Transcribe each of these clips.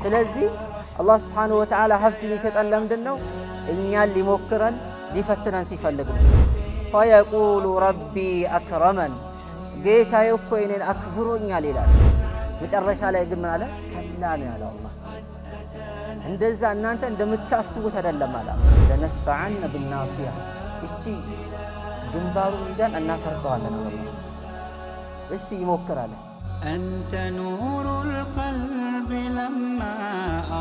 ስለዚህ አላህ Subhanahu Wa Ta'ala ሀብትን ይሰጣል ለምንድነው እኛን ሊሞክረን ሊፈትነን ሲፈልግ ፈየቁሉ ረቢ አክረመን ጌታዬ እኮ እኔን አክብሮኛል ይላል መጨረሻ ላይ ግን ምን አለ ከላ ነው ያለው አላህ እንደዛ እናንተ እንደምታስቡት አይደለም አለ ለነስፈዐን بالناصية እቺ ግንባሩን ይዘን እናፈርጠዋለን አላህ እስቲ ይሞክራል أنت نور القلب لما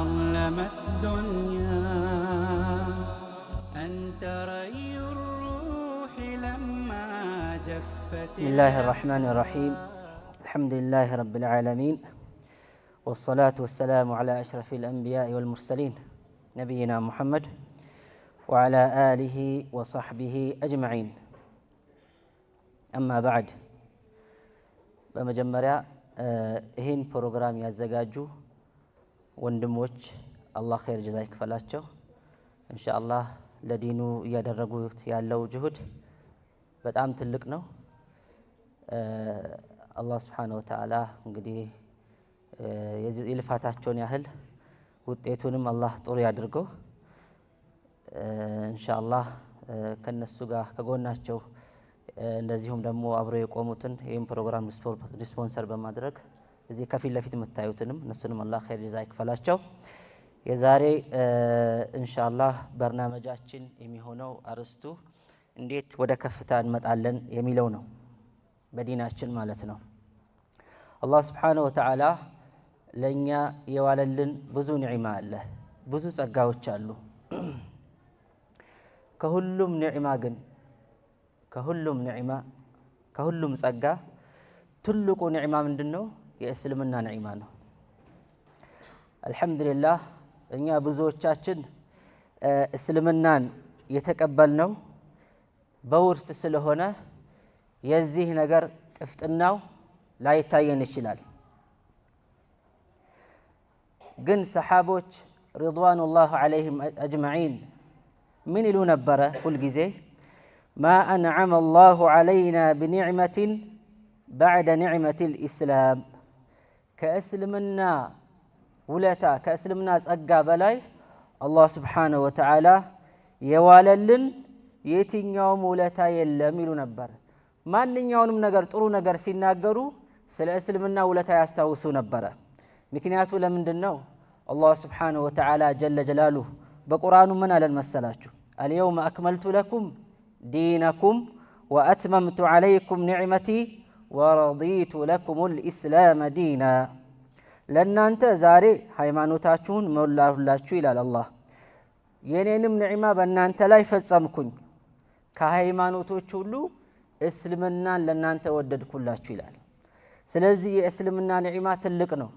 أظلمت الدنيا أنت ري الروح لما جفت بسم الله الرحمن الرحيم الحمد لله رب العالمين والصلاة والسلام على أشرف الأنبياء والمرسلين نبينا محمد وعلى آله وصحبه أجمعين أما بعد በመጀመሪያ ይሄን ፕሮግራም ያዘጋጁ ወንድሞች አላህ ኸይር ጀዛ ይክፈላቸው ኢንሻአላህ ለዲኑ ያደረጉት ያለው ጅሁድ በጣም ትልቅ ነው አላህ Subhanahu Wa Ta'ala እንግዲህ የልፋታቸውን ያህል ውጤቱንም አላህ ጥሩ ያድርገው ኢንሻአላህ ከነሱ ጋር ከጎናቸው እንደዚሁም ደግሞ አብረው የቆሙትን ይሄን ፕሮግራም ስፖንሰር በማድረግ እዚህ ከፊት ለፊት መታዩትንም እነሱንም አላህ ኸይር ጀዛ ይክፈላቸው የዛሬ ኢንሻአላህ በርናመጃችን የሚሆነው አርስቱ እንዴት ወደ ከፍታ እንመጣለን የሚለው ነው በዲናችን ማለት ነው አላህ Subhanahu Wa Ta'ala ለኛ የዋለልን ብዙ ኒዕማ አለ ብዙ ጸጋዎች አሉ ከሁሉም ኒዕማ ግን ከሁሉም ጸጋ ትልቁ ኒዕማ ምንድነው የእስልምና ኒዕማ ነው አልহামዱሊላህ እኛ ብዙዎቻችን እስልምናን የተቀበልነው በውርስ ስለሆነ የዚህ ነገር ጥፍጥናው ላይታየን ይችላል ግን ሰሃቦች رضوانullah عليهم اجمعين ምን ይሉ ነበር ሁሉ ጊዜ ما أنعم الله علينا بنعمة بعد نعمة الإسلام كأسلمنا ولتا كأسلمنا ጸጋ በላይ الله سبحانه وتعالى የዋለልን የትኛውም ውለታ የለም ይሉ ነበር ማንኛውንም ነገር ጥሩ ነገር ሲናገሩ ስለ እስልምና ውለታ ያስታውሱ ነበር ምክንያቱ ለምንድነው الله سبحانه وتعالى جل جلاله በቁርአኑ ምን አለን መሰላችሁ اليوم أكملت لكم دينكم وأتممت عليكم نعمتي ورضيت لكم الإسلام دينا ለናንተ ዛሬ ሃይማኖታችሁን ሞላሁላችሁ ይላል አላህ የኔንም ኒዕማ በእናንተ ላይ ፈጸምኩኝ ከሃይማኖቶች ሁሉ እስልምናን ለናንተ ወደድኩላችሁ ይላል ስለዚህ የእስልምና ኒዕማ ትልቅ ነው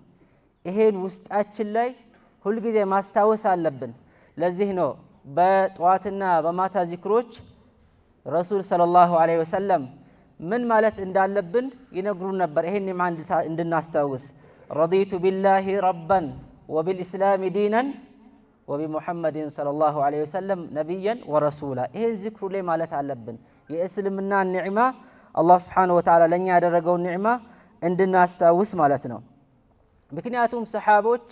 ይሄን ውስጣችን ላይ ሁሉ ጊዜ ማስታወስ አለብን ለዚህ ነው በጧትና በማታ ዚክሮች ረሱል ሰለላሁ ዐለይሂ ወሰለም ምን ማለት እንዳለብን ይነግሩን ነበር ይሄን ኒዕማ እንድናስታውስ ረዲቱ ቢላሂ ረበን ወቢልኢስላም ዲናን ወቢሙሐመድን ሰለላሁ ዐለይሂ ወሰለም ነብያን ወረሱላ ይሄን ዚክሩ ላይ ማለት አለብን የእስልምና ኒዕማ አላህ Subhanahu Wa Ta'ala ለኛ ያደረገው ኒዕማ እንድናስታውስ ማለት ነው ምክንያቱም ሰሃቦች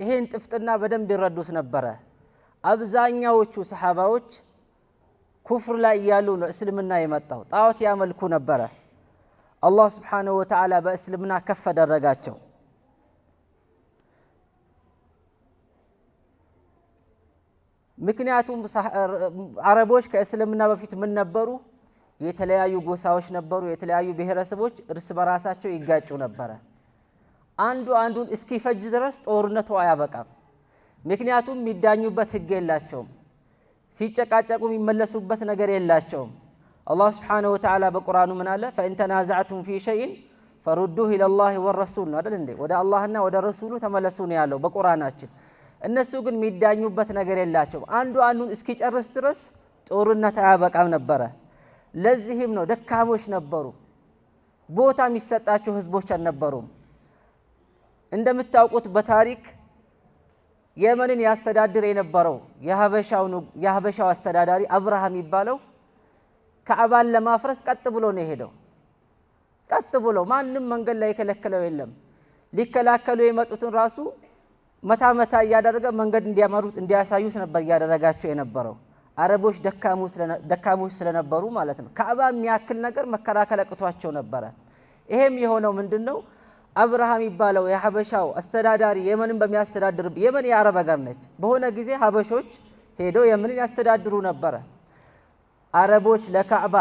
ይሄን ጥፍጥና በደንብ ይረዱት ነበር አብዛኛዎቹ ሰሃባዎች ኩፍር ላይ ያሉ ነው እስልምና የመጣው ጣዖት ያመልኩ ነበር አላህ Subhanahu Wa Ta'ala በእስልምና ከፍ አደረጋቸው ምክንያቱም አረቦች ከእስልምና በፊት ምን ነበሩ የተለያዩ ጎሳዎች ነበሩ የተለያዩ ብሔረሰቦች እርስ በራሳቸው ይጋጩ ነበር አንዱን እስኪፈጅ ድረስ ጦርነቱ አያበቃም ምክንያቱም የሚዳኙበት ህግ የላቸውም ሲጨቃጨቁ የሚመለሱበት ነገር የላቸውም አላህ Subhanahu Wa Ta'ala በቁርአኑ ምን አለ فإن تنازعتم في شيء فردوه إلى الله والرسول ነው አይደል እንዴ ወደ አላህና ወደ ረሱሉ ተመለሱ ነው ያለው በቁርአናችን እነሱ ግን የሚዳኙበት ነገር የላቸውም አንዱን እስኪጨርስ ድረስ ጦርነት አያበቃም ነበር ለዚህም ነው ደካሞች ነበሩ ቦታ የሚሰጣቸው ህዝቦች አልነበሩም እንደምታውቁት በታሪክ የመንን ያስተዳድር የነበረው የሀበሻው አስተዳዳሪ አብርሃም ይባለው ከአባን ለማፍረስ ቀጥ ብሎ ነው ሄደው ቀጥ ብሎ ማንንም መንገድ ላይ ከለከለው የለም ሊከላከሉ የመጡትን ራሱ መታ እያደረገ መንገድ እንዲያሳዩት ነበር እያደረጋቸው የነበረው። አረቦች ደካሞች ስለነበሩ ማለት ነው። ካዕባ የሚያክል ነገር መከላከል አቅቷቸው ነበረ። ይሄም የሆነው ምንድነው? አብርሃም ይባለው የሐበሻው አስተዳዳሪ የመንን በሚያስተዳድር የመን የአረብ ሀገር ነች። በሆነ ጊዜ ሐበሾች ሄደው የመንን ያስተዳድሩ ነበረ። አረቦች ለካዕባ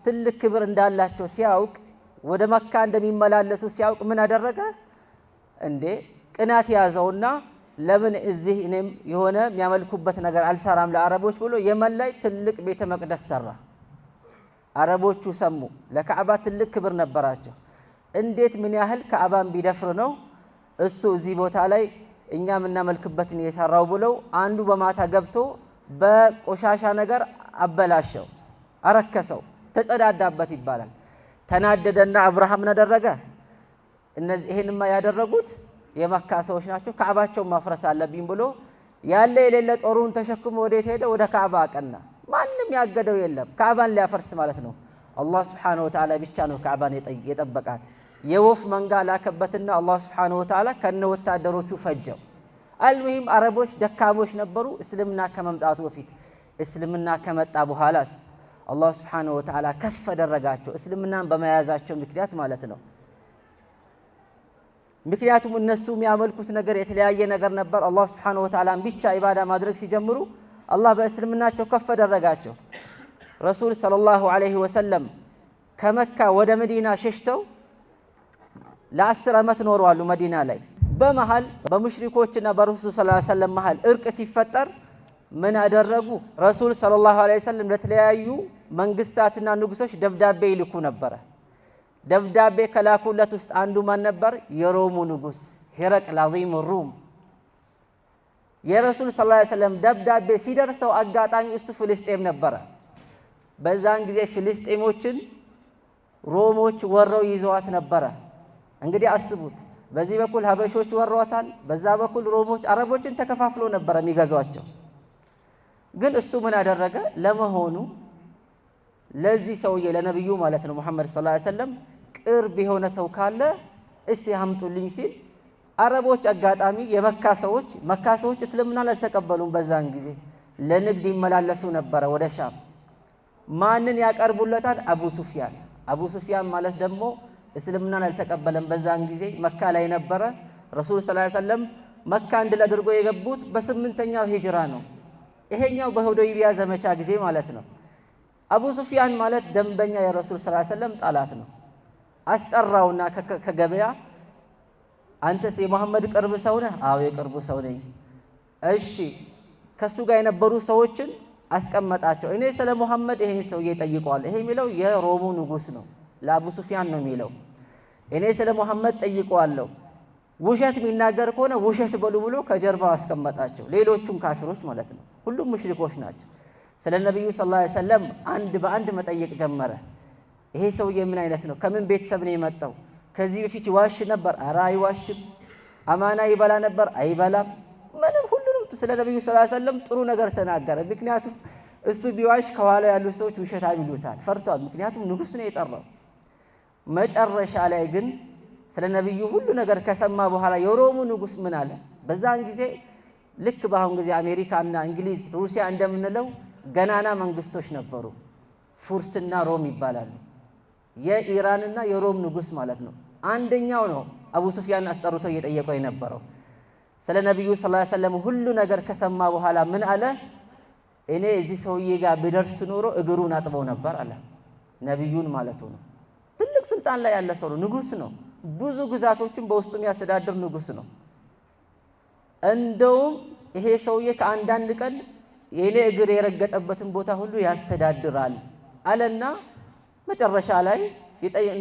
ትልቅ ክብር እንዳላቸው ሲያውቅ፣ ወደ መካ እንደሚመላለሱ ሲያውቅ ምን አደረገ? እንዴ ቅናት ያዘውና ለምን እዚህ እኔም የሆነ የሚያመልኩበት ነገር አልሰራም ለአረቦች ብሎ የመን ላይ ትልቅ ቤተ መቅደስ ሰራ። አረቦቹ ሰሙ። ለካዕባ ትልቅ ክብር ነበራቸው። እንዴት ምን ያህል ካዕባን ቢደፍር ነው እሱ እዚህ ቦታ ላይ እኛ የምናመልክበትን የሰራው ብለው አንዱ በማታ ገብቶ በቆሻሻ ነገር አበላሸው፣ አረከሰው፣ ተጸዳዳበት ይባላል። ተናደደና አብርሃም አደረገ። እነዚህ ይሄንማ ያደረጉት የመካ ሰዎች ናቸው፣ ካዕባቸውን ማፍረስ አለብኝ ብሎ ያለ የሌለ ጦሩን ተሸክሞ ወዴት ሄደ? ወደ ካዕባ አቀና። ማንም ያገደው የለም። ካዕባን ሊያፈርስ ማለት ነው። አላህ ሱብሓነሁ ወተዓላ ብቻ ነው ካዕባን የጠበቃት። የወፍ መንጋ ላከበትና አላህ ሱብሓነሁ ወተዓላ ከነ ወታደሮቹ ፈጀው። አልሙሂም አረቦች ደካሞች ነበሩ እስልምና ከመምጣቱ በፊት። እስልምና ከመጣ በኋላስ አላህ ሱብሓነሁ ወተዓላ ከፍ አደረጋቸው፣ እስልምናን በመያዛቸው ምክንያት ማለት ነው። ምክንያቱም እነሱ የሚያመልኩት ነገር የተለያየ ነገር ነበር። አላህ ሱብሓነሁ ወተዓላን ብቻ ኢባዳ ማድረግ ሲጀምሩ አላህ በእስልምናቸው ከፍ አደረጋቸው። ረሱል ሰለላሁ ዐለይሂ ወሰለም ከመካ ወደ መዲና ሸሽተው ለ10 ዓመት ኖረዋል መዲና ላይ። በመሃል በሙሽሪኮችና በረሱል ሰለላሁ ዐለይሂ ወሰለም መሃል እርቅ ሲፈጠር ምን አደረጉ? ረሱል ሰለላሁ ዐለይሂ ወሰለም ለተለያዩ መንግስታትና ንጉሶች ደብዳቤ ይልኩ ነበረ። ደብዳቤ ከላኩለት ውስጥ አንዱ ማን ነበር? የሮሙ ንጉስ ሄረቅል ዐዚሙ ሩም። የረሱል ሰለላሁ ዐለይሂ ወሰለም ደብዳቤ ሲደርሰው አጋጣሚ እሱ ፍልስጤም ነበረ። በዛን ጊዜ ፍልስጤሞችን ሮሞች ወረው ይዘዋት ነበረ። እንግዲህ አስቡት፣ በዚህ በኩል ሀበሾች ወረዋታል፣ በዛ በኩል ሮሞች አረቦችን ተከፋፍለው ነበረ የሚገዟቸው። ግን እሱ ምን አደረገ? ለመሆኑ ለዚህ ሰውዬ ለነብዩ ማለት ነው ሙሐመድ ሰለላሁ ዐለይሂ ወሰለም ቅርብ የሆነ ሰው ካለ እስቲ አምጡልኝ ሲል አረቦች አጋጣሚ የመካ ሰዎች እስልምናን አልተቀበሉም። በዛን ጊዜ ለንግድ ይመላለሱ ነበረ ወደ ሻም። ማንን ያቀርቡለታል? አቡ ሱፊያን ማለት ደግሞ እስልምናን አልተቀበለም። በዛን ጊዜ መካ ላይ ነበረ። ረሱል ሰለላሁ ዐለይሂ ወሰለም መካ እንድል አድርጎ የገቡት በ8ኛው ሂጅራ ነው። ይሄኛው በሁደይቢያ ዘመቻ ጊዜ ማለት ነው። አቡ ሱፊያን ማለት ደንበኛ የረሱል ሰለላሁ ዐለይሂ ወሰለም ጠላት ነው። አስጠራውና ከገበያ አንተስ የመሐመድ ቅርብ ሰው ነህ? አዎ የቅርቡ ሰው ነኝ። እሺ ከሱ ጋር የነበሩ ሰዎችን አስቀመጣቸው። እኔ ስለ መሐመድ ይሄን ሰውዬ ጠይቀዋለሁ። ይሄ የሚለው የሮሙ ንጉስ ነው፣ ለአቡ ሱፊያን ነው የሚለው። እኔ ስለ መሐመድ ጠይቀዋለሁ፣ ውሸት የሚናገር ከሆነ ውሸት በሉ ብሎ ከጀርባው አስቀመጣቸው። ሌሎቹም ካፊሮች ማለት ነው፣ ሁሉም ሙሽሪኮች ናቸው። ስለ ነብዩ ሰለላሁ ዐለይሂ ወሰለም አንድ በአንድ መጠየቅ ጀመረ። ይሄ ሰውዬ ምን አይነት ነው? ከምን ቤተሰብ ነው የመጣው? ከዚህ በፊት ይዋሽ ነበር? ኧረ አይዋሽም። አማና ይበላ ነበር? አይበላም። ምንም ሁሉንም ስለ ነብዩ ሰለላሁ ዐለይሂ ወሰለም ጥሩ ነገር ተናገረ። ምክንያቱም እሱ ቢዋሽ ከኋላ ያሉ ሰዎች ውሸታም ይሉታል፣ ፈርቷል። ምክንያቱም ንጉስ ነው የጠራው። መጨረሻ ላይ ግን ስለ ነብዩ ሁሉ ነገር ከሰማ በኋላ የሮሙ ንጉስ ምን አለ? በዛን ጊዜ ልክ በአሁን ጊዜ አሜሪካና እንግሊዝ፣ ሩሲያ እንደምንለው ገናና መንግስቶች ነበሩ። ፉርስና ሮም ይባላሉ። የኢራንና የሮም ንጉስ ማለት ነው። አንደኛው ነው አቡ ሱፊያን አስጠርቶ እየጠየቀው የነበረው። ስለ ነብዩ ሰለላሁ ዐለይሂ ወሰለም ሁሉ ነገር ከሰማ በኋላ ምን አለ? እኔ እዚህ ሰውዬ ጋር ብደርስ ኖሮ እግሩን አጥበው ነበር አለ። ነብዩን ማለቱ ነው። ትልቅ ስልጣን ላይ ያለ ሰው ነው፣ ንጉስ ነው። ብዙ ግዛቶችን በውስጡ የሚያስተዳድር ንጉስ ነው። እንደውም ይሄ ሰውዬ ከአንዳንድ ቀን የኔ እግር የረገጠበትን ቦታ ሁሉ ያስተዳድራል አለና መጨረሻ ላይ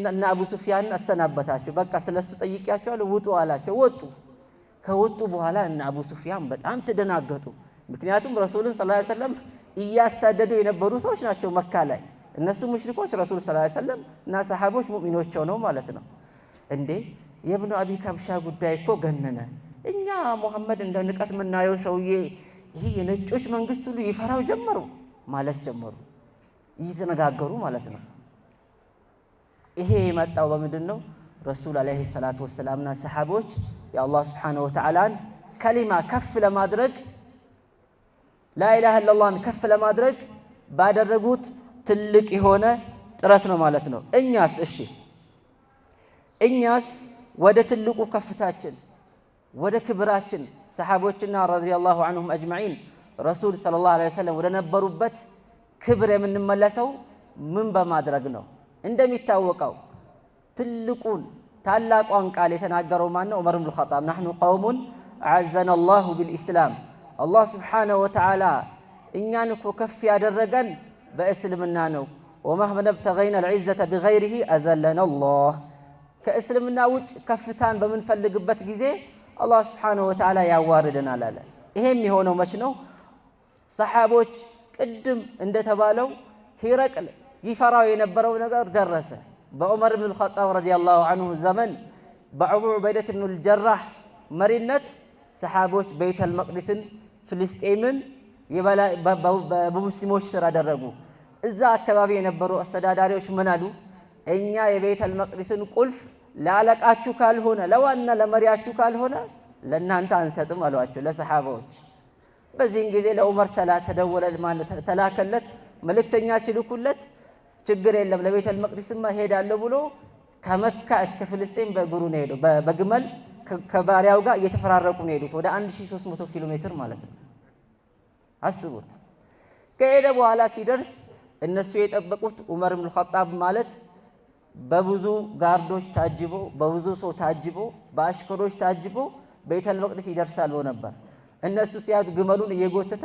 እና አቡ ሱፊያን አሰናበታቸው። በቃ ስለሱ ጠይቂያቸዋለሁ ውጡ አላቸው። ወጡ። ከወጡ በኋላ እና አቡ ሱፊያን በጣም ተደናገጡ። ምክንያቱም ረሱልን ሰለላሁ ዐለይሂ ወሰለም እያሳደዱ የነበሩ ሰዎች ናቸው መካ ላይ። እነሱ ሙሽሪኮች፣ ረሱል ሰለላሁ ዐለይሂ ወሰለም እና ሰሃቦች ሙእሚኖች ሆነው ማለት ነው። እንዴ የኢብኑ አቢ ካብሻ ጉዳይ እኮ ገነነ። እኛ ሙሐመድ እንደ ንቀት የምናየው ሰውዬ ይሄ የነጮች መንግስት ሁሉ ይፈራው ጀመሩ ማለት ጀመሩ፣ እየተነጋገሩ ማለት ነው። ይሄ የመጣው በምንድን ነው? ረሱል አለይሂ ሰላቱ ወሰላምና ሰሃቦች የአላህ ሱብሓነሁ ወተዓላን ከሊማ ከፍ ለማድረግ ላኢላሃ ኢለላህን ከፍ ለማድረግ ባደረጉት ትልቅ የሆነ ጥረት ነው ማለት ነው። እኛስ ወደ ትልቁ ከፍታችን ወደ ክብራችን ሰሓቦችና ረዲየላሁ ዐንሁም አጅመዒን ረሱል ሰለላሁ ዐለይሂ ወሰለም ወደ ነበሩበት ክብር የምንመለሰው ምን በማድረግ ነው? እንደሚታወቀው ትልቁን ታላቋን ቃል የተናገረው ማን ነው? ዑመር ኢብኑል ኸጣብ ነሕኑ ቀውሙን አዐዘና አላሁ ቢልኢስላም። አላህ ስብሓነሁ ወተዓላ እኛን እኮ ከፍ ያደረገን በእስልምና ነው። ወመህማ ብተገይና አልዒዘተ ቢገይሪሂ አዘለና አላህ። ከእስልምና ውጭ ከፍታን በምንፈልግበት ጊዜ አላህ ስብሓነሁ ወተዓላ ያዋርደናል አለ። ይሄም የሆነው መች ነው? ሰሓቦች ቅድም እንደተባለው ሂረቅል ይፈራው የነበረው ነገር ደረሰ። በዑመር ኢብኑል ኸጣብ ረዲየላሁ ዐንሁ ዘመን በአቡ ዑበይደት ኢብኑል ጀራህ መሪነት ሰሓቦች ቤተል መቅዲስን ፍልስጤምን በሙስሊሞች ስር አደረጉ። እዛ አካባቢ የነበሩ አስተዳዳሪዎች ምን አሉ? እኛ የቤተል መቅዲስን ቁልፍ ለአለቃችሁ ካልሆነ ለዋና ለመሪያችሁ ካልሆነ ለእናንተ አንሰጥም አሏቸው ለሰሓባዎች። በዚህን ጊዜ ለዑመር ተላከለት መልእክተኛ ሲልኩለት ችግር የለም ለቤተል መቅዲስማ ሄዳለሁ ብሎ ከመካ እስከ ፍልስጤም በእግሩ ነው ሄደው። በግመል ከባሪያው ጋር እየተፈራረቁ ነው ሄዱት። ወደ 1300 ኪሎ ሜትር ማለት ነው። አስቡት። ከሄደ በኋላ ሲደርስ እነሱ የጠበቁት ዑመር ኢብኑል ኸጣብ ማለት በብዙ ጋርዶች ታጅቦ በብዙ ሰው ታጅቦ በአሽከሮች ታጅቦ ቤተል መቅዲስ ይደርሳል ነበር። እነሱ ሲያዩት ግመሉን እየጎተተ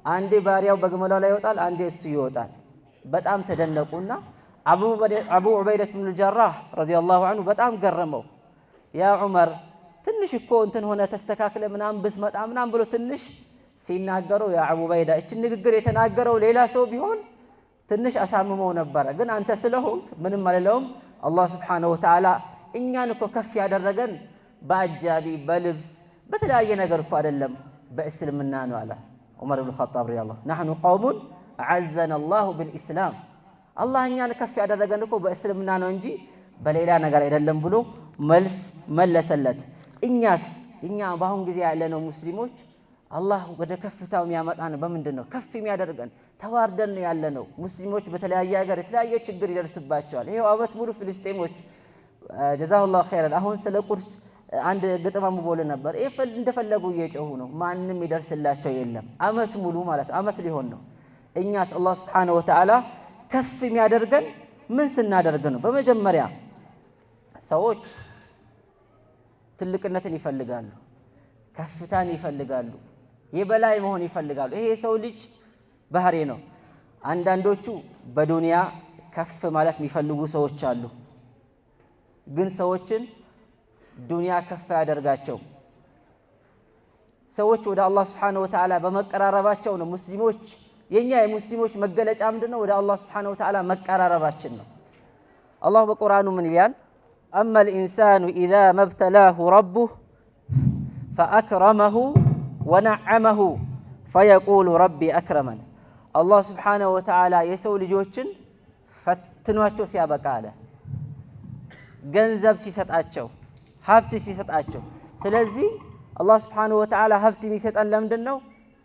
አንዴ ባሪያው በግመሏ ላይ ይወጣል፣ አንዴ እሱ ይወጣል። በጣም ተደነቁና አቡ ዑበይደት ኢብኑል ጀራህ ረዲየላሁ ዐንሁ በጣም ገረመው። ያ ዑመር ትንሽ እኮ እንትን ሆነ ተስተካክለ ምናምን ብትመጣ ምናምን ብሎ ትንሽ ሲናገረው ያ አቡ ዑበይዳ እችን ንግግር የተናገረው ሌላ ሰው ቢሆን ትንሽ አሳምመው ነበረ። ግን አንተ ስለሆንክ ምንም አልለውም። አላህ ስብሓነሁ ወተዓላ እኛን እኮ ከፍ ያደረገን በአጃቢ በልብስ በተለያየ ነገር እኮ አይደለም በእስልምና ነው አለ ዑመር ኢብኑል ኸጣብ ረዲየላሁ ዐንሁ። ነሕኑ ቀውሙን አዐዘና አላሁ ቢልኢስላም። አላህ እኛን ከፍ ያደረገን እኮ በእስልምና ነው እንጂ በሌላ ነገር አይደለም ብሎ መልስ መለሰለት። እኛ በአሁን ጊዜ ያለነው ሙስሊሞች አላህ ወደ ከፍታው የሚያመጣን በምንድን ነው? ከፍ የሚያደርገን ተዋርደን ያለነው ሙስሊሞች በተለያየ ሀገር የተለያየ ችግር ይደርስባቸዋል። ይሄው አመት ሙሉ ፍልስጤሞች ጀዛሁላሁ ኸይረን አሁን ስለ ቁርስ አንድ ግጥም አንብቦልን ነበር። እንደፈለጉ እየጮሁ ነው፣ ማንም ይደርስላቸው የለም። አመት ሙሉ ማለት አመት ሊሆን ነው። እኛስ አላህ ሱብሓነሁ ወተዓላ ከፍ የሚያደርገን ምን ስናደርግ ነው? በመጀመሪያ ሰዎች ትልቅነትን ይፈልጋሉ፣ ከፍታን ይፈልጋሉ፣ የበላይ መሆን ይፈልጋሉ። ይሄ የሰው ልጅ ባህሪ ነው። አንዳንዶቹ በዱንያ ከፍ ማለት የሚፈልጉ ሰዎች አሉ። ግን ሰዎችን ዱንያ ከፍ ያደርጋቸው። ሰዎች ወደ አላህ ስብሓነሁ ወተዓላ በመቀራረባቸው ነው። ሙስሊሞች የኛ የሙስሊሞች መገለጫ ምንድነው? ወደ አላህ ስብሓነሁ ወተዓላ መቀራረባችን ነው። አላህ በቁርአኑ ምን ይላል? አመል ኢንሳኑ ኢዛ መብተላሁ ረቡህ ፈአክረመሁ ወነዐመሁ ፈየቁሉ ረቢ አክረመን። አላህ ስብሓነሁ ወተዓላ የሰው ልጆችን ፈትኗቸው ሲያበቃ አለ ገንዘብ ሲሰጣቸው፣ ሀብት ሲሰጣቸው። ስለዚህ አላህ ስብሓነሁ ወተዓላ ሀብት የሚሰጠን ለምንድን ነው?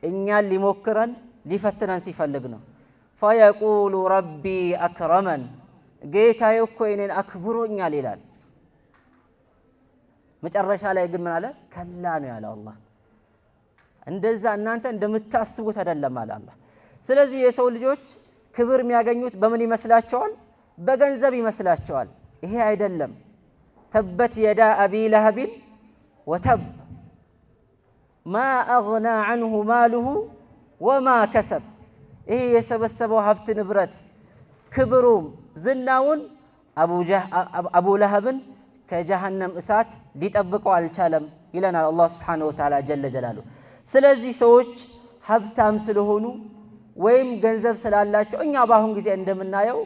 እኛን ሊሞክረን ሊፈትነን ሲፈልግ ነው። ፈየቁሉ ረቢ አክረመን፣ ጌታዬ እኮ እኔን አክብሮኛል ይላል። መጨረሻ ላይ ግን ምን አለ? ከላ ነው ያለው አላህ። እንደዛ እናንተ እንደምታስቡት አይደለም አለ አላህ። ስለዚህ የሰው ልጆች ክብር የሚያገኙት በምን ይመስላቸዋል? በገንዘብ ይመስላቸዋል። ይሄ አይደለም። ተበት የዳ አቢ ለሀቢን ወተብ ማ አግና ዐንሁ ማሉሁ ወማ ከሰብ። ይሄ የሰበሰበው ሀብት ንብረት ክብሩም ዝናውን አቡ ለሀብን ከጀሃነም እሳት ሊጠብቀው አልቻለም ይለናል አላህ ስብሓነሁ ወተዓላ ጀለ ጀላሉ። ስለዚህ ሰዎች ሀብታም ስለሆኑ ወይም ገንዘብ ስላላቸው እኛ በአሁን ጊዜ እንደምናየው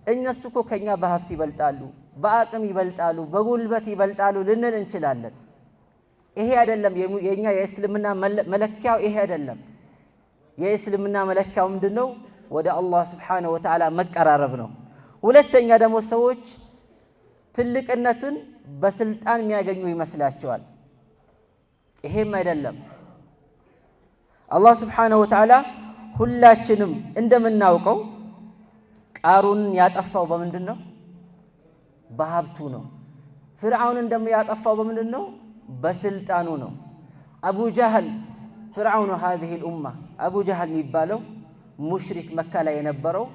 እነሱ እኮ ከኛ በሀብት ይበልጣሉ፣ በአቅም ይበልጣሉ፣ በጉልበት ይበልጣሉ ልንል እንችላለን። ይሄ አይደለም የኛ የእስልምና መለኪያው። ይሄ አይደለም የእስልምና መለኪያው። ምንድነው? ወደ አላህ ስብሓነሁ ወተዓላ መቀራረብ ነው። ሁለተኛ ደግሞ ሰዎች ትልቅነትን በስልጣን የሚያገኙ ይመስላቸዋል። ይሄም አይደለም። አላህ ስብሓነሁ ወተዓላ ሁላችንም እንደምናውቀው ቃሩንን ያጠፋው በምንድን ነው? በሀብቱ ነው። ፍርዓውን ያጠፋው በምንድን ነው? በስልጣኑ ነው። አቡ ጀህል ፍርዓውን هذه الأمة አቡ ጀህል የሚባለው ሙሽሪክ መካ ላይ የነበረው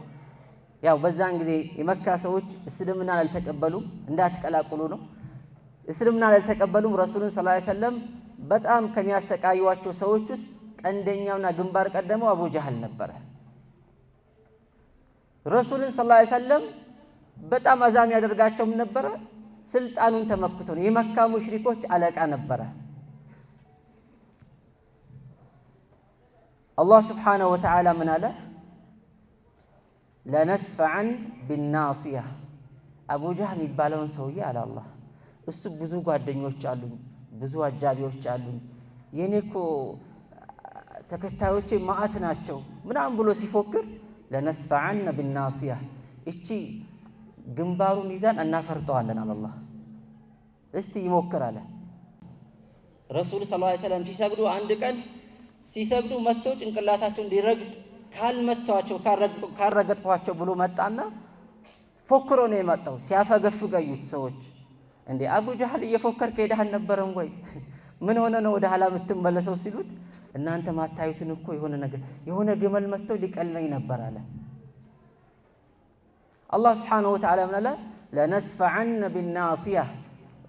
ያው በዛን ጊዜ የመካ ሰዎች እስልምናን አልተቀበሉም፣ እንዳትቀላቅሉ ነው። እስልምናን አልተቀበሉም። ረሱሉን ሰለላሁ ዐለይሂ ወሰለም በጣም ከሚያሰቃዩዋቸው ሰዎች ውስጥ ቀንደኛውና ግንባር ቀደመው አቡ ጀህል ነበረ። ረሱሉን ሰለላሁ ዐለይሂ ወሰለም በጣም አዛም ያደርጋቸውም ነበረ። ስልጣኑን ተመክቶ ነው። የመካ ሙሽሪኮች አለቃ ነበረ። አላህ ስብሓነሁ ወተዓላ ምን አለ? ለነስፈዐን ቢናሲያ አቡ ጀህል የሚባለውን ሰውዬ አለ አላህ እሱ ብዙ ጓደኞች አሉኝ፣ ብዙ አጃቢዎች አሉኝ፣ የኔ እኮ ተከታዮቼ ማአት ናቸው ምናምን ብሎ ሲፎክር ለነስፈዐን ቢናሲያ እቺ ግንባሩን ይዛን እናፈርጠዋለን አለ አላህ። እስቲ ይሞክር አለ። ረሱል ሰለላሁ ዐለይሂ ወሰለም ሲሰግዱ አንድ ቀን ሲሰግዱ መጥቶ ጭንቅላታቸውን ሊረግጥ ካልመቷቸው ካልረገጥኳቸው ብሎ መጣና ፎክሮ ነው የመጣው። ሲያፈገፍገዩት ሰዎች እንዴ አቡ ጀህል እየፎከርከ ሄደህ አልነበረም ወይ? ምን ሆነ ነው ወደ ኋላ የምትመለሰው ሲሉት እናንተ ማታዩትን እኮ የሆነ ግመል መጥቶ ሊቀለኝ ነበር አለ። አላህ ስብሓነሁ ወተዓላ ምን አለ? ለነስፈዐን ቢናሲያ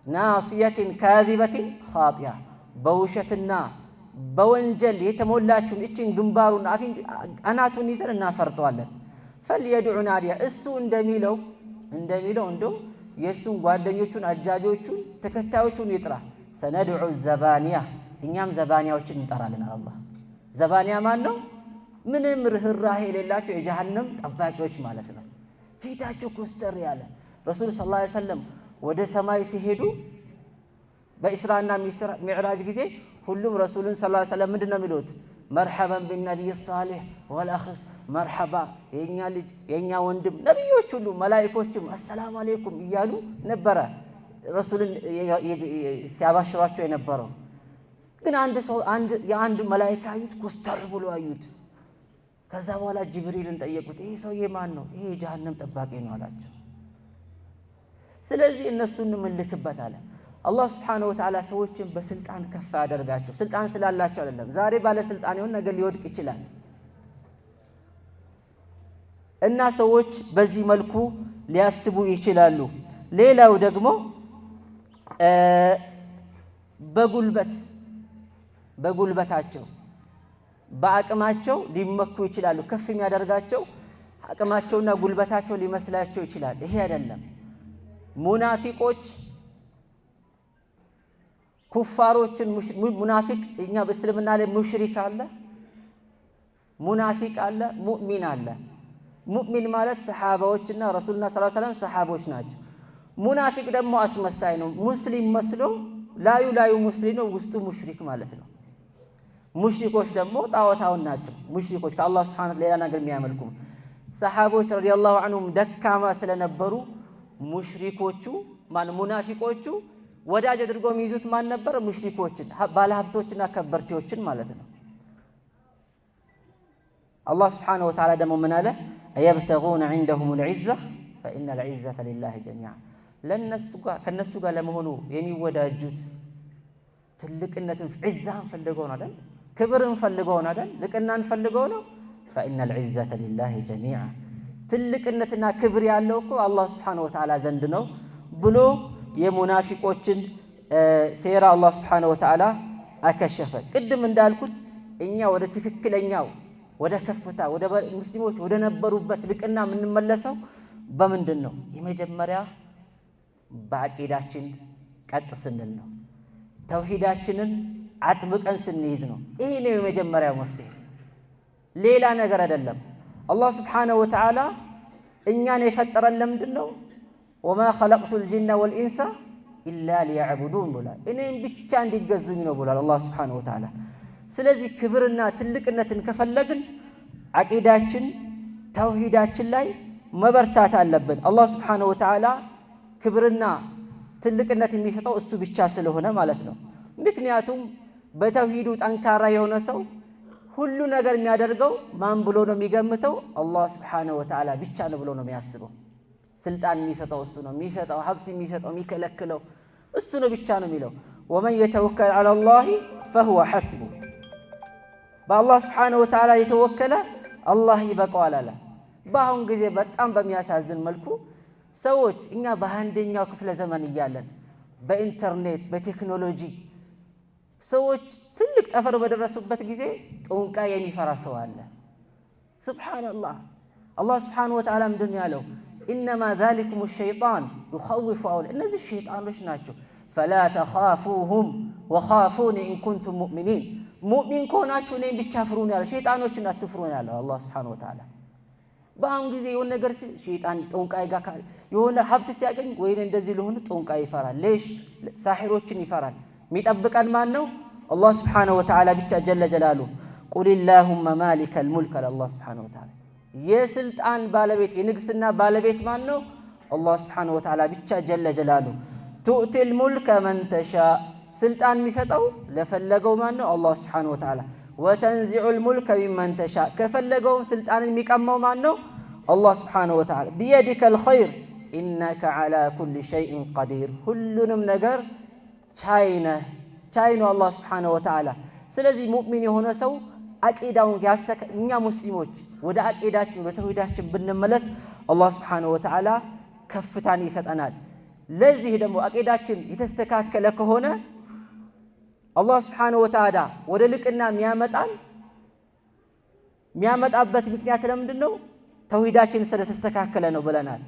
ናሲየትን ካዚበትን ኻጢያ በውሸትና በወንጀል የተሞላችውን እችን ግንባሩን አናቱን ይዘን እናፈርጠዋለን። ፈልየድዑ ናዲያ እሱ እንደሚለው እንደው የእሱን ጓደኞቹን አጃጆቹን ተከታዮቹን ይጥራ። ሰነድዑ ዘባንያ እኛም ዘባንያዎችን እንጠራለን አላህ። ዘባንያ ማን ነው? ምንም ርህራሄ የሌላቸው የጀሃነም ጠባቂዎች ማለት ነው። ፊታቸው ኮስተር ያለ ረሱል ሰለላሁ ዐለይሂ ወሰለም ወደ ሰማይ ሲሄዱ በኢስራና ሚዕራጅ ጊዜ ሁሉም ረሱልን ሰለላሁ ዐለይሂ ወሰለም ምንድን ነው የሚሉት? መርሐበን ቢነቢይ ሷሊህ ወልአኽስ መርሐባ የኛ ልጅ የኛ ወንድም። ነቢዮች ሁሉ መላኢኮችም አሰላሙ አለይኩም እያሉ ነበረ ረሱልን ሲያባሽሯቸው የነበረው። ግን የአንድ መላኢካ አዩት፣ ኮስተር ብሎ አዩት። ከዛ በኋላ ጅብሪልን ጠየቁት፣ ይሄ ሰውዬ ማን ነው? ይሄ የጀሃነም ጠባቂ ነው አላቸው። ስለዚህ እነሱን እንልክበት አለ አላህ ስብሓነሁ ወተዓላ። ሰዎችን በስልጣን ከፍ ያደርጋቸው። ስልጣን ስላላቸው አይደለም። ዛሬ ባለስልጣን ይሆን ነገር ሊወድቅ ይችላል። እና ሰዎች በዚህ መልኩ ሊያስቡ ይችላሉ። ሌላው ደግሞ በጉልበታቸው በአቅማቸው ሊመኩ ይችላሉ። ከፍ የሚያደርጋቸው አቅማቸውና ጉልበታቸው ሊመስላቸው ይችላል። ይሄ አይደለም። ሙናፊቆች ኩፋሮችን ሙናፊቅ እኛ በእስልምና ላይ ሙሽሪክ አለ፣ ሙናፊቅ አለ፣ ሙእሚን አለ። ሙእሚን ማለት ሰሓባዎችና ረሱልና ሰለላሁ ዐለይሂ ወሰለም ሰሓቦች ናቸው። ሙናፊቅ ደግሞ አስመሳይ ነው። ሙስሊም መስሎ ላዩ ሙስሊም ነው፣ ውስጡ ሙሽሪክ ማለት ነው። ሙሽሪኮች ደግሞ ጣዖታውን ናቸው። ሙሽሪኮች ከአላህ ሱብሓነሁ ሌላ ነገር የሚያመልኩ ሰሓቦች ረዲየላሁ ዐንሁም ደካማ ስለነበሩ ሙሽሪኮቹ ሙናፊቆቹ ወዳጅ አድርገው የሚይዙት ማን ነበር? ሙሽሪኮችን፣ ባለሀብቶችና ከበርቴዎችን ማለት ነው። አላህ ሱብሓነሁ ወተዓላ ደግሞ ምን አለ? አየብተጉነ ዒንደሁሙል ዒዛ ፈኢነል ዒዘተ ሊላሂ ጀሚዓ። ከነሱ ጋር ለመሆኑ የሚወዳጁት ትልቅነትን ዒዛን ፈልገው ነው አይደል? ክብርን ፈልገው ነው አይደል? ልቅናን ፈልገው ነው። ፈኢነል ዒዘተ ሊላሂ ጀሚዓ። ትልቅነትና ክብር ያለው እኮ አላህ ሱብሓነሁ ወተዓላ ዘንድ ነው ብሎ የሙናፊቆችን ሴራ አላህ ሱብሓነሁ ወተዓላ አከሸፈ። ቅድም እንዳልኩት እኛ ወደ ትክክለኛው ወደ ከፍታ ወደ ሙስሊሞች ወደ ነበሩበት ልቅና የምንመለሰው በምንድን ነው? የመጀመሪያ በአቂዳችን ቀጥ ስንል ነው። ተውሂዳችንን አጥብቀን ስንይዝ ነው። ይሄ ነው የመጀመሪያው መፍትሄ፣ ሌላ ነገር አይደለም። አላህ ሱብሓነሁ ወተዓላ እኛን የፈጠረን ለምንድን ነው? ወማ ኸለቅቱል ጂነ ወልኢንሳ ኢላ ሊያዕቡዱን ብሏል። እኔም ብቻ እንዲገዙኝ ነው ብሏል አላህ ሱብሓነሁ ወተዓላ። ስለዚህ ክብርና ትልቅነትን ከፈለግን አቂዳችን ተውሂዳችን ላይ መበርታት አለብን። አላህ ሱብሓነሁ ወተዓላ ክብርና ትልቅነት የሚሰጠው እሱ ብቻ ስለሆነ ማለት ነው። ምክንያቱም በተውሂዱ ጠንካራ የሆነ ሰው ሁሉ ነገር የሚያደርገው ማን ብሎ ነው የሚገምተው? አላህ ሱብሓነሁ ወተዓላ ብቻ ነው ብሎ ነው የሚያስበው። ስልጣን የሚሰጠው እሱ ነው፣ የሚሰጠው ሀብት የሚሰጠው የሚከለክለው እሱ ነው ብቻ ነው የሚለው። ወመን የተወከል ዐለላሂ ፈሁወ ሐስቡ። በአላህ ሱብሓነሁ ወተዓላ የተወከለ አላህ ይበቃዋል አለ። በአሁን ጊዜ በጣም በሚያሳዝን መልኩ ሰዎች እኛ በአንደኛው ክፍለ ዘመን እያለን በኢንተርኔት በቴክኖሎጂ ሰዎች ትልቅ ጠፈር በደረሱበት ጊዜ ጠንቋይ የሚፈራ ሰው አለ። ሱብሓነላህ። አላህ ሱብሓነሁ ወተዓላ ምንድን ያለው? ኢነማ ዛሊኩም ሸይጣን ዩኸውፉ አውሊያሁ። እነዚህ ሸይጣኖች ናቸው። ፈላ ተኻፉሁም ወኻፉኒ ኢን ኩንቱም ሙእሚኒን። ሙእሚን ከሆናችሁ እኔን ብቻ ፍሩን ያለው፣ ሸይጣኖችን አትፍሩን ያለው አላህ ሱብሓነሁ ወተዓላ። በአሁን ጊዜ የሆነ ነገር ሸይጣን ጠንቋይ ጋር የሆነ ሀብት ሲያገኝ ወይ እንደዚህ ለሆነ ጠንቋይ ይፈራል። ሌሽ ሳሒሮችን ይፈራል። የሚጠብቀን ማን ነው? አላህ ሱብሓነሁ ወተዓላ ብቻ ጀለ ጀላሉ። ቁልላሁመ ማሊከል ሙልክ አለ አላህ ሱብሓነሁ ወተዓላ። የስልጣን ባለቤት የንግስና ባለቤት ማን ነው? አላህ ሱብሓነሁ ወተዓላ ብቻ ጀለ ጀላሉ። ቱእቲል ሙልከ መን ተሻ። ስልጣን የሚሰጠው ለፈለገው ማን ነው? አላህ ሱብሓነሁ ወተዓላ። ወተንዚዑል ሙልከ ሚመን ተሻ። ከፈለገው ስልጣንን የሚቀማው ማን ነው? አላህ ሱብሓነሁ ወተዓላ። ቢየዲከል ኸይር ኢነከ ዐላ ኩሊ ሸይኢን ቀዲር። ሁሉንም ነገር ቻይ ነው አላህ ሱብሓነሁ ወተዓላ። ስለዚህ ሙእሚን የሆነ ሰው አቂዳውን እኛ ሙስሊሞች ወደ አቂዳችን ወደ ተውሂዳችን ብንመለስ አላህ ሱብሓነሁ ወተዓላ ከፍታን ይሰጠናል። ለዚህ ደግሞ አቂዳችን የተስተካከለ ከሆነ አላህ ሱብሓነሁ ወተዓላ ወደ ልቅና የሚያመጣበት ምክንያት ለምንድን ነው? ተውሂዳችን ስለተስተካከለ ነው ብለናል።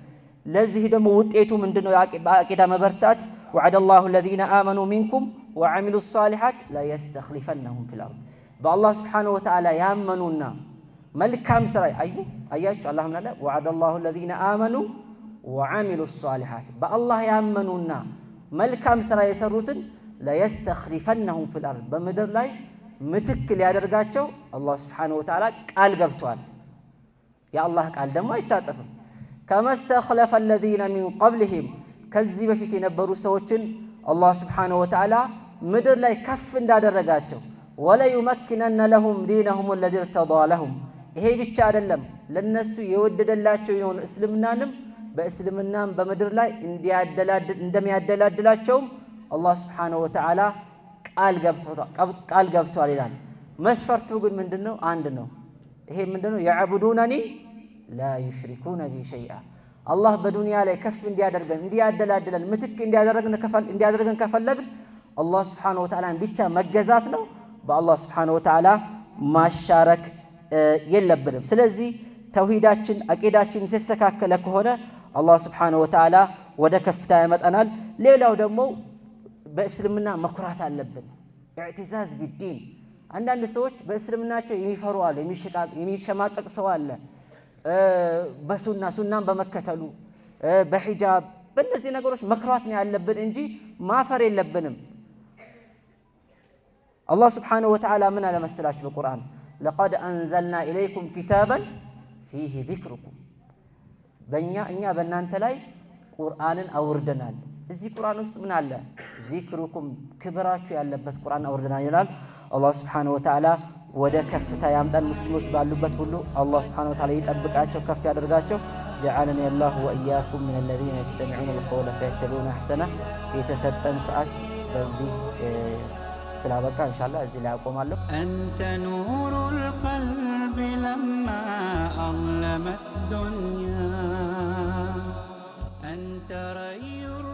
ለዚህ ደግሞ ውጤቱ ምንድን ነው? በአቂዳ መበርታት ወዐደ ላሁ አለዚነ አመኑ ሚንኩም ወዐሚሉ ሷሊሓት ለየስተኽሊፈነሁም ፊል አርድ። በአላህ ሱብሓነሁ ወተዓላ ያመኑና መልካም ስራ አያችሁ። አላህ ምን አለ? ወዐደ ላሁ አለዚነ አመኑ ወዐሚሉ ሷሊሓት። በአላህ ያመኑና መልካም ስራ የሰሩትን ለየስተኽሊፈነሁም ፊል አርድ፣ በምድር ላይ ምትክ ሊያደርጋቸው አላህ ሱብሓነሁ ወተዓላ ቃል ገብቷል። የአላህ ቃል ደግሞ አይታጠፍም። ከመስተኽለፈ አለዚነ ሚን ቀብሊሂም፣ ከዚህ በፊት የነበሩ ሰዎችን አላህ ሱብሓነሁ ወተዓላ ምድር ላይ ከፍ እንዳደረጋቸው፣ ወለዩመኪነነ ለሁም ዲነሁም አለዚ እርተዳ ለሁም። ይሄ ብቻ አይደለም፣ ለነሱ የወደደላቸው የሆነ እስልምናንም በእስልምናም በምድር ላይ እንደሚያደላድላቸውም አላህ ሱብሓነሁ ወተዓላ ቃል ገብቷል ይላል። መስፈርቱ ግን ምንድነው? አንድ ነው። ይሄ ምንድነው? የዕቡዱነኒ ላ ዩሽሪኩነ ቢ ሸይአ። አላህ በዱንያ ላይ ከፍ እንዲያደርገን እንዲያደላድለን ምትክ እንዲያደርገን ከፈለግን አላህ ሱብሓነሁ ወተዓላን ብቻ መገዛት ነው። በአላህ ሱብሓነሁ ወተዓላ ማሻረክ የለብንም። ስለዚህ ተውሂዳችን አቂዳችን የተስተካከለ ከሆነ አላህ ሱብሓነሁ ወተዓላ ወደ ከፍታ ያመጣናል። ሌላው ደግሞ በእስልምና መኩራት አለብን። ኢዕቲዛዝ ቢዲን። አንዳንድ ሰዎች በእስልምናቸው የሚፈሩ አለ፣ የሚሸማቀቅ ሰው አለ። ሱናን በመከተሉ በሒጃብ በእነዚህ ነገሮች መኩራት ነው ያለብን እንጂ ማፈር የለብንም። አላህ ሱብሓነሁ ወተዓላ ምን አለ መሰላችሁ በቁርአን? ለቀድ አንዘልና ኢለይኩም ኪታበን ፊህ ዚክሩኩም። እኛ በእናንተ ላይ ቁርአንን አውርደናል። እዚህ ቁርአን ውስጥ ምን አለ? ዚክሩኩም፣ ክብራችሁ ያለበት ቁርአን አውርደናል ይላል። አላህ ሱብሓነሁ ወተዓላ ወደ ከፍታ ያምጣን። ሙስሊሞች ባሉበት ሁሉ አላህ ሱብሓነሁ ወተዓላ ይጠብቃቸው፣ ከፍ ያደርጋቸው። ጀዐለኒ አላሁ ወኢያኩም ሚነ ለዚነ የስተሚዑነ አልቀውለ ፈየተቢዑነ አሕሰነህ። የተሰጠን ሰዓት በዚህ ስላበቃ ኢንሻአላህ እዚህ ላይ አቆማለሁ። አንተ ኑሩል ቀልቢ ለማ አዝለመት ዱንያ አንተ ረዩር